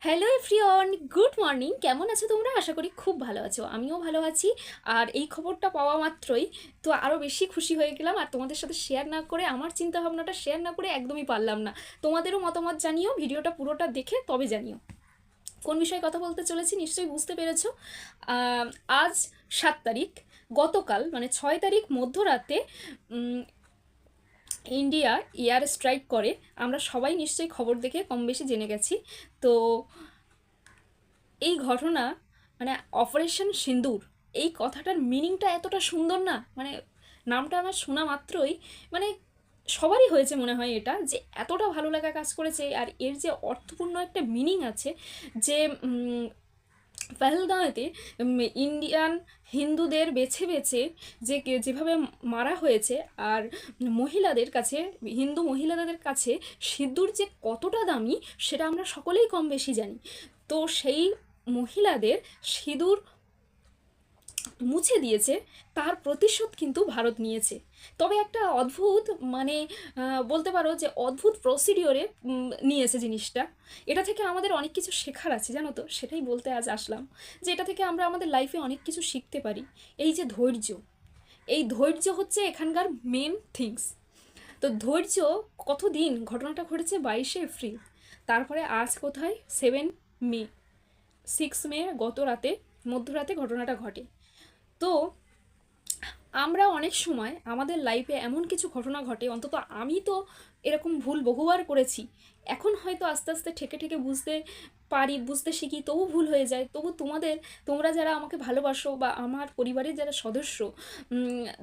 Hello everyone, good morning. কেমন আছো তোমরা? আশা করি খুব ভালো আছো, আমিও ভালো আছি। আর এই খবরটা পাওয়া মাত্রই তো আরও বেশি খুশি হয়ে গেলাম। আর তোমাদের সাথে শেয়ার না করে, আমার চিন্তা ভাবনাটা শেয়ার না করে একদমই পারলাম না। তোমাদেরও মতামত জানিও, ভিডিওটা পুরোটা দেখে তবে জানিও কোন বিষয়ে কথা বলতে চলেছি। নিশ্চয়ই বুঝতে পেরেছো। আজ 7 তারিখ, গতকাল মানে 6 তারিখ মধ্যরাতে ইন্ডিয়া এয়ার স্ট্রাইক করে। আমরা সবাই নিশ্চয়ই খবর দেখে কম বেশি জেনে গেছি। তো এই ঘটনা মানে অপারেশন সিন্দুর, এই কথাটার মিনিংটা এতটা সুন্দর না, মানে নামটা আমার শোনা মাত্রই মানে সবারই হয়েছে মনে হয় এটা, যে এতটা ভালো লাগা কাজ করেছে। আর এর যে অর্থপূর্ণ একটা মিনিং আছে, যে পেহেলগাঁওতে ইন্ডিয়ান হিন্দুদের বেছে বেছে যেভাবে মারা হয়েছে, আর মহিলাদের কাছে, হিন্দু মহিলাদের কাছে সিঁদুর যে কতটা দামি সেটা আমরা সকলেই কম বেশি জানি। তো সেই মহিলাদের সিঁদুর মুছে দিয়েছে, তার প্রতিশোধ কিন্তু ভারত নিয়েছে। তবে একটা অদ্ভুত মানে বলতে পারো যে অদ্ভুত প্রসিডিওরে নিয়েছে জিনিসটা। এটা থেকে আমাদের অনেক কিছু শেখার আছে, জানো তো, সেটাই বলতে আজ আসলাম। যে এটা থেকে আমরা আমাদের লাইফে অনেক কিছু শিখতে পারি। এই যে ধৈর্য, এই ধৈর্য হচ্ছে এখানকার মেন থিংস। তো ধৈর্য, কতদিন ঘটনাটা ঘটেছে 22শে এপ্রিল, তারপরে আজ কোথায় 7 মে, 6 মে গত রাতে, মধ্যরাতে ঘটনাটা ঘটে। তো আমরা অনেক সময় আমাদের লাইফে এমন কিছু ঘটনা ঘটে, অন্তত আমি তো এরকম ভুল বহুবার করেছি। এখন হয়তো আস্তে আস্তে ঠেকে ঠেকে বুঝতে পারি, বুঝতে শিখি, তবু ভুল হয়ে যায়। তবু তোমরা যারা আমাকে ভালোবাসো বা আমার পরিবারের যারা সদস্য,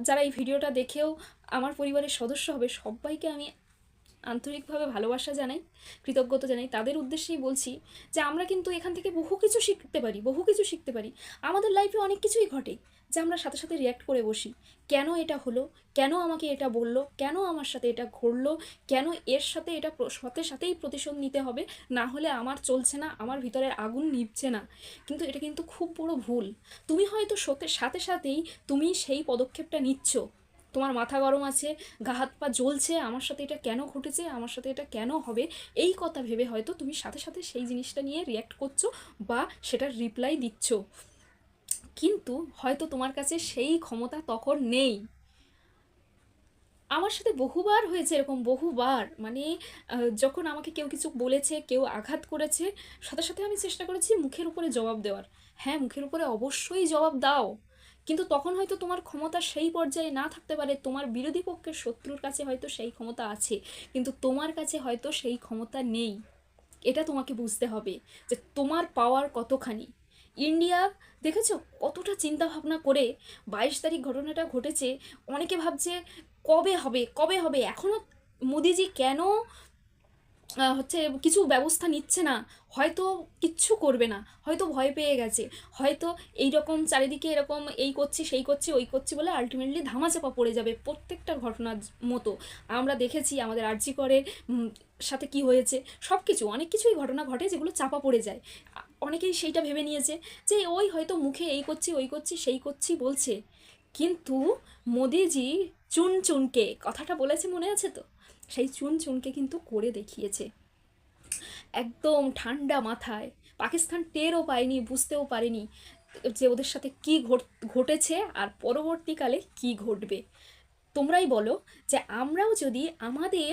যারা এই ভিডিওটা দেখেও আমার পরিবারের সদস্য হবে, সবাইকে আমি আন্তরিকভাবে ভালোবাসা জানাই, কৃতজ্ঞতা জানাই। তাদের উদ্দেশ্যেই বলছি যে আমরা কিন্তু এখান থেকে বহু কিছু শিখতে পারি, বহু কিছু শিখতে পারি। আমাদের লাইফে অনেক কিছুই ঘটে যা আমরা সাথে সাথে রিয়্যাক্ট করে বসি। কেন এটা হলো, কেন আমাকে এটা বললো, কেন আমার সাথে এটা ঘটলো, কেন এর সাথে এটা সাথে সাথেই প্রতিশোধ নিতে হবে, না হলে আমার চলছে না, আমার ভিতরের আগুন নিভছে না। কিন্তু এটা কিন্তু খুব বড় ভুল। তুমি হয়তো সাথে সাথেই তুমি সেই পদক্ষেপটা নিচ্ছ, তোমার মাথা গরম আছে, গা হাত পা জ্বলছে, আমার সাথে এটা কেন ঘটেছে, আমার সাথে এটা কেন হবে, এই কথা ভেবে হয়তো তুমি সাথে সাথে সেই জিনিসটা নিয়ে রিয়্যাক্ট করছো বা সেটার রিপ্লাই দিচ্ছ। কিন্তু হয়তো তোমার কাছে সেই ক্ষমতা তখন নেই। আমার সাথে বহুবার হয়েছে এরকম, বহুবার মানে যখন আমাকে কেউ কিছু বলেছে, কেউ আঘাত করেছে, সাথে সাথে আমি চেষ্টা করেছি মুখের উপরে জবাব দেওয়ার। হ্যাঁ, মুখের উপরে অবশ্যই জবাব দাও, কিন্তু তখন হয়তো তোমার ক্ষমতা সেই পর্যায়ে না থাকতে পারে। তোমার বিরোধী পক্ষের শত্রুর কাছে হয়তো সেই ক্ষমতা আছে, কিন্তু তোমার কাছে হয়তো সেই ক্ষমতা নেই। এটা তোমাকে বুঝতে হবে যে তোমার পাওয়ার কতখানি। ইন্ডিয়া, দেখেছো কতটা চিন্তা ভাবনা করে 22 তারিখ ঘটনাটা ঘটেছে। অনেকে ভাবছে কবে হবে, কবে হবে, এখনও মোদিজি কেন হচ্ছে কিছু ব্যবস্থা নিচ্ছে না, হয়তো কিচ্ছু করবে না, হয়তো ভয় পেয়ে গেছে, হয়তো এই রকম চারিদিকে এরকম এই করছি সেই করছি ওই করছি বলে আলটিমেটলি ধামাচাপা পড়ে যাবে প্রত্যেকটা ঘটনার মতো। আমরা দেখেছি আমাদের আরজি করের সাথে কি হয়েছে, সব কিছু অনেক কিছুই ঘটনা ঘটে যেগুলো চাপা পড়ে যায়। অনেকেই সেইটা ভেবে নিয়েছে যে ওই হয়তো মুখে এই করছি ওই করছি সেই করছি বলছে, কিন্তু মোদিজি চুন চুনকে কথাটা বলেছে, মনে আছে তো? সেই চুন চুনকে কিন্তু করে দেখিয়েছে একদম ঠান্ডা মাথায়। পাকিস্তান টেরও পায়নি, বুঝতেও পারেনি যে ওদের সাথে কী ঘটেছে আর পরবর্তীকালে কি ঘটবে। তোমরাই বলো যে আমরাও যদি আমাদের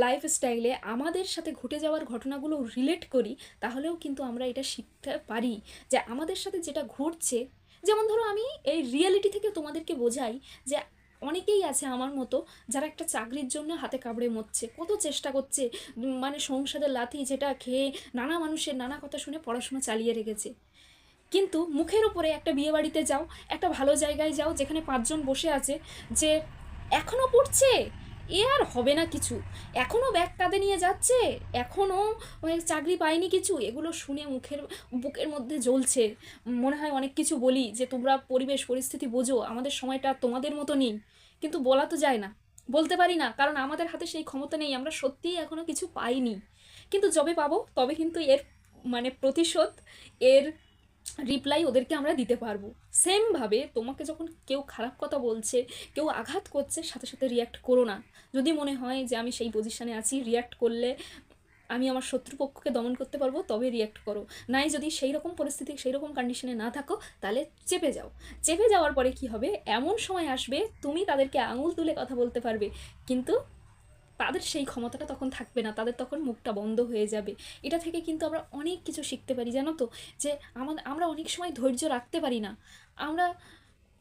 লাইফস্টাইলে আমাদের সাথে ঘটে যাওয়ার ঘটনাগুলো রিলেট করি, তাহলেও কিন্তু আমরা এটা শিখতে পারি যে আমাদের সাথে যেটা ঘটছে, যেমন ধরো আমি এই রিয়েলিটি থেকে তোমাদেরকে বোঝাই যে অনেকেই আছে আমার মতো যারা একটা চাকরির জন্য হাতে কামড়ে মরছে, কত চেষ্টা করছে, মানে সংসারের লাথি যেটা খেয়ে নানা মানুষের নানা কথা শুনে পড়াশোনা চালিয়ে রেখেছে। কিন্তু মুখের ওপরে একটা বিয়ে বাড়িতে যাও, একটা ভালো জায়গায় যাও যেখানে 5 জন বসে আছে, যে এখনও পড়ছে, এ আর হবে না কিছু, এখনও ব্যাগ কাঁধে নিয়ে যাচ্ছে, এখনও চাকরি পায়নি কিছু, এগুলো শুনে বুকের মধ্যে জ্বলছে। মনে হয় অনেক কিছু বলি যে তোমরা পরিবেশ পরিস্থিতি বোঝো, আমাদের সময়টা তোমাদের মতো নেই, কিন্তু বলা তো যায় না, বলতে পারি না, কারণ আমাদের হাতে সেই ক্ষমতা নেই, আমরা সত্যিই এখনও কিছু পাইনি। কিন্তু যবে পাবো তবে কিন্তু এর মানে প্রতিশোধ, এর রিপ্লাই ওদেরকে আমরা দিতে পারবো। সেমভাবে তোমাকে যখন কেউ খারাপ কথা বলছে, কেউ আঘাত করছে, সাথে সাথে রিয়্যাক্ট করো না। যদি মনে হয় যে আমি সেই পজিশানে আছি, রিয়্যাক্ট করলে আমি আমার শত্রুপক্ষকে দমন করতে পারবো, তবে রিয়্যাক্ট করো। নাই যদি সেই রকম পরিস্থিতি, সেই রকম কন্ডিশনে না থাকো, তাহলে চেপে যাও। চেপে যাওয়ার পরে কি হবে, এমন সময় আসবে তুমি তাদেরকে আঙুল তুলে কথা বলতে পারবে, কিন্তু তাদের সেই ক্ষমতাটা তখন থাকবে না, তাদের তখন মুখটা বন্ধ হয়ে যাবে। এটা থেকে কিন্তু আমরা অনেক কিছু শিখতে পারি, জানো তো? যে আমরা অনেক সময় ধৈর্য রাখতে পারি না। আমরা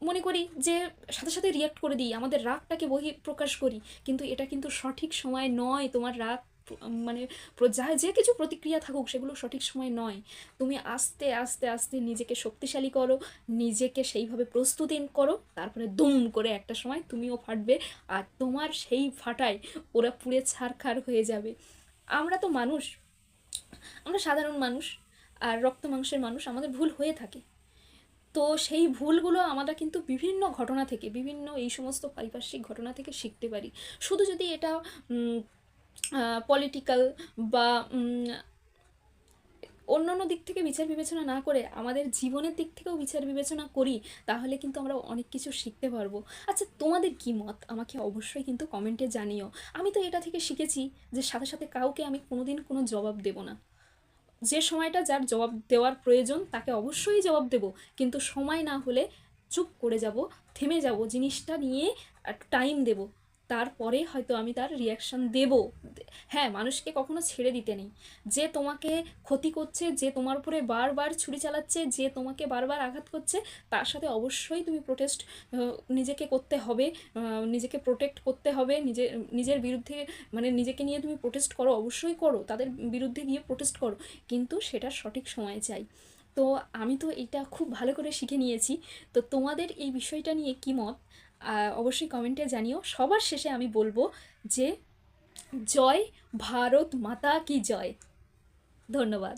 মনে করি যে সাথে সাথে রিয়াক্ট করে দিই, আমাদের রাগটাকে প্রকাশ করি, কিন্তু এটা কিন্তু সঠিক সময় নয়। তোমার রাগ মানে যা যে কিছু প্রতিক্রিয়া থাকুক, সেগুলো সঠিক সময় নয়। তুমি আস্তে আস্তে আস্তে নিজেকে শক্তিশালী করো, নিজেকে সেইভাবে প্রস্তুতি করো, তারপরে দুম করে একটা সময় তুমিও ফাটবে, আর তোমার সেই ফাটায় ওরা পুড়ে ছারখার হয়ে যাবে। আমরা তো মানুষ, আমরা সাধারণ মানুষ, আর রক্ত মাংসের মানুষ, আমাদের ভুল হয়ে থাকে। তো সেই ভুলগুলো আমরা কিন্তু বিভিন্ন ঘটনা থেকে, বিভিন্ন এই সমস্ত পারিপার্শ্বিক ঘটনা থেকে শিখতে পারি। শুধু যদি এটা পলিটিক্যাল বা অন্যান্য দিক থেকে বিচার বিবেচনা না করে আমাদের জীবনের দিক থেকেও বিচার বিবেচনা করি, তাহলে কিন্তু আমরা অনেক কিছু শিখতে পারবো। আচ্ছা, তোমাদের কী মত আমাকে অবশ্যই কিন্তু কমেন্টে জানিও। আমি তো এটা থেকে শিখেছি যে সাথে সাথে কাউকে আমি কোনোদিন কোনো জবাব দেব না। যে সময়টা যার জবাব দেওয়ার প্রয়োজন তাকে অবশ্যই জবাব দেব, কিন্তু সময় না হলে চুপ করে যাব, থেমে যাব, জিনিসটা নিয়ে একটু টাইম দেব, তারপরে হয়তো আমি তার রিয়াকশান দেব। হ্যাঁ, মানুষকে কখনো ছেড়ে দিতে নেই। যে তোমাকে ক্ষতি করছে, যে তোমার উপরে বারবার ছুরি চালাচ্ছে, যে তোমাকে বারবার আঘাত করছে, তার সাথে অবশ্যই তুমি প্রোটেস্ট নিজেকে করতে হবে, নিজেকে প্রোটেক্ট করতে হবে। নিজের বিরুদ্ধে মানে নিজেকে নিয়ে তুমি প্রোটেস্ট করো, অবশ্যই করো, তাদের বিরুদ্ধে গিয়ে প্রোটেস্ট করো, কিন্তু সেটার সঠিক সময় চাই। তো আমি তো এটা খুব ভালো করে শিখে নিয়েছি। তো তোমাদের এই বিষয়টা নিয়ে কী মত অবশ্যই কমেন্টে জানিও। সবার শেষে আমি বলবো যে জয় ভারত মাতা কি জয়। ধন্যবাদ।